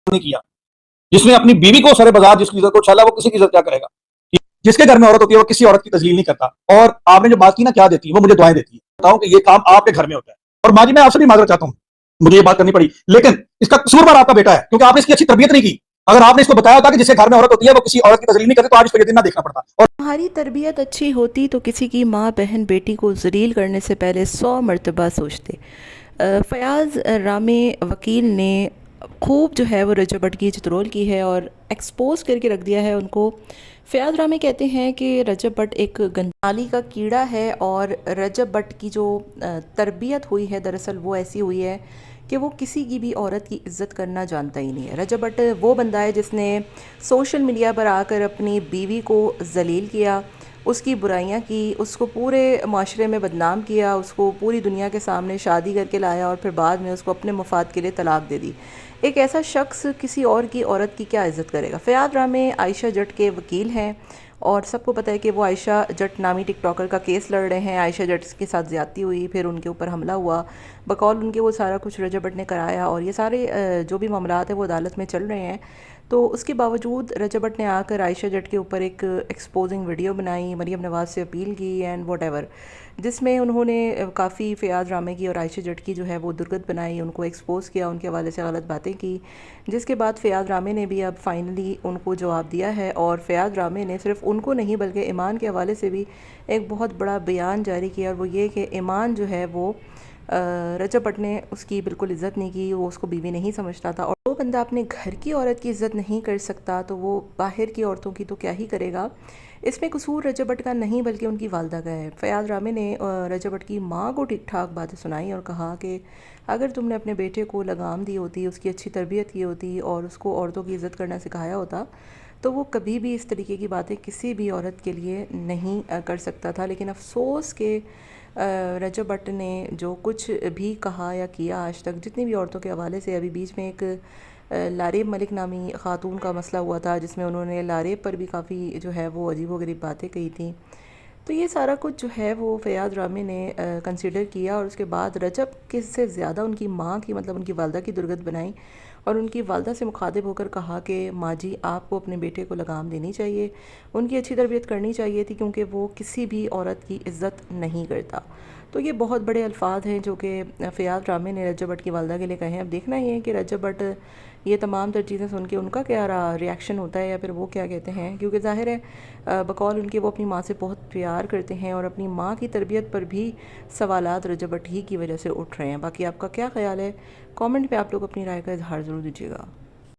نہیں کیا، جس نے اپنی بیوی کو سر بازار جس کی عزت کو چھالا وہ کسی کی عزت کیا کرے گا؟ جس کے گھر میں عورت ہوتی ہے وہ کسی عورت کی تذلیل نہیں کرتا. اور آپ نے جو بات کی نا کیا دیتی ہے وہ مجھے دعائیں دیتی ہے، بتاؤں کہ یہ کام آپ کے گھر میں ہوتا ہے. اور ماں جی میں آپ سے بھی معذرت چاہتا ہوں، مجھے یہ بات کرنی پڑی، لیکن اس کا قصور آپ کا بیٹا ہے کیونکہ آپ نے اس کی اچھی تربیت نہیں کی. اگر آپ نے اس کو بتایا ہوتا کہ جس کے گھر میں عورت ہوتی ہے وہ کسی عورت کی تذلیل نہیں کرتی تو آج اس کو یہ دن نہ دیکھنا پڑتا. اور ہماری تربیت اچھی ہوتی تو کسی کی ماں بہن بیٹی کو ذلیل کرنے سے پہلے 100 مرتبہ سوچتے. فیاض رامے وکیل نے خوب جو ہے وہ رجب بٹ کی چترول کی ہے اور ایکسپوز کر کے رکھ دیا ہے ان کو. فیاض رامے کہتے ہیں کہ رجب بٹ ایک گندالی کا کیڑا ہے اور رجب بٹ کی جو تربیت ہوئی ہے دراصل وہ ایسی ہوئی ہے کہ وہ کسی کی بھی عورت کی عزت کرنا جانتا ہی نہیں ہے. رجب بٹ وہ بندہ ہے جس نے سوشل میڈیا پر آ کر اپنی بیوی کو ذلیل کیا، اس کی برائیاں کی، اس کو پورے معاشرے میں بدنام کیا، اس کو پوری دنیا کے سامنے شادی کر کے لایا اور پھر بعد میں اس کو اپنے مفاد کے لیے طلاق دے دی. ایک ایسا شخص کسی اور کی عورت کی کیا عزت کرے گا؟ فیاض رامے عائشہ جٹ کے وکیل ہیں اور سب کو پتہ ہے کہ وہ عائشہ جٹ نامی ٹک ٹاکر کا کیس لڑ رہے ہیں. عائشہ جٹ کے ساتھ زیادتی ہوئی، پھر ان کے اوپر حملہ ہوا، بقول ان کے وہ سارا کچھ رجب بٹ نے کرایا اور یہ سارے جو بھی معاملات ہیں وہ عدالت میں چل رہے ہیں. تو اس کے باوجود رجب بٹ نے آ کر عائشہ جٹ کے اوپر ایک ایکسپوزنگ ویڈیو بنائی، مریم نواز سے اپیل کی اینڈ واٹ ایور، جس میں انہوں نے کافی فیاض رامے کی اور عائشہ جٹ کی جو ہے وہ درگت بنائی، ان کو ایکسپوز کیا، ان کے حوالے سے غلط باتیں کی، جس کے بعد فیاض رامے نے بھی اب فائنلی ان کو جواب دیا ہے. اور فیاض رامے نے صرف ان کو نہیں بلکہ ایمان کے حوالے سے بھی ایک بہت بڑا بیان جاری کیا، اور وہ یہ کہ ایمان جو ہے وہ رجب بٹ نے اس کی بالکل عزت نہیں کی، وہ اس کو بیوی نہیں سمجھتا تھا، اور وہ بندہ اپنے گھر کی عورت کی عزت نہیں کر سکتا تو وہ باہر کی عورتوں کی تو کیا ہی کرے گا. اس میں قصور رجب بٹ کا نہیں بلکہ ان کی والدہ کا ہے. فیاض رامے نے رجب بٹ کی ماں کو ٹھیک ٹھاک باتیں سنائی اور کہا کہ اگر تم نے اپنے بیٹے کو لگام دی ہوتی، اس کی اچھی تربیت کی ہوتی اور اس کو عورتوں کی عزت کرنا سکھایا ہوتا تو وہ کبھی بھی اس طریقے کی باتیں کسی بھی عورت کے لیے نہیں کر سکتا تھا. لیکن افسوس کہ رجب بٹ نے جو کچھ بھی کہا یا کیا آج تک جتنی بھی عورتوں کے حوالے سے، ابھی بیچ میں ایک لاریب ملک نامی خاتون کا مسئلہ ہوا تھا جس میں انہوں نے لاریب پر بھی کافی جو ہے وہ عجیب و غریب باتیں کہی تھیں. تو یہ سارا کچھ جو ہے وہ فیاض رامے نے کنسیڈر کیا اور اس کے بعد رجب کس سے زیادہ ان کی ماں کی مطلب ان کی والدہ کی درگت بنائی اور ان کی والدہ سے مخاطب ہو کر کہا کہ ماں جی آپ کو اپنے بیٹے کو لگام دینی چاہیے، ان کی اچھی تربیت کرنی چاہیے تھی کیونکہ وہ کسی بھی عورت کی عزت نہیں کرتا. تو یہ بہت بڑے الفاظ ہیں جو کہ فیاض رامے نے رجب بٹ کی والدہ کے لیے کہے ہیں. اب دیکھنا یہ ہے کہ رجب بٹ یہ تمام تر چیزیں سن کے ان کا کیا ریاکشن ہوتا ہے یا پھر وہ کیا کہتے ہیں، کیونکہ ظاہر ہے بقول ان کے وہ اپنی ماں سے بہت پیار کرتے ہیں اور اپنی ماں کی تربیت پر بھی سوالات رجب بٹ ہی کی وجہ سے اٹھ رہے ہیں. باقی آپ کا کیا خیال ہے؟ کامنٹ پہ آپ لوگ اپنی رائے کا اظہار ضرور دیجیے گا.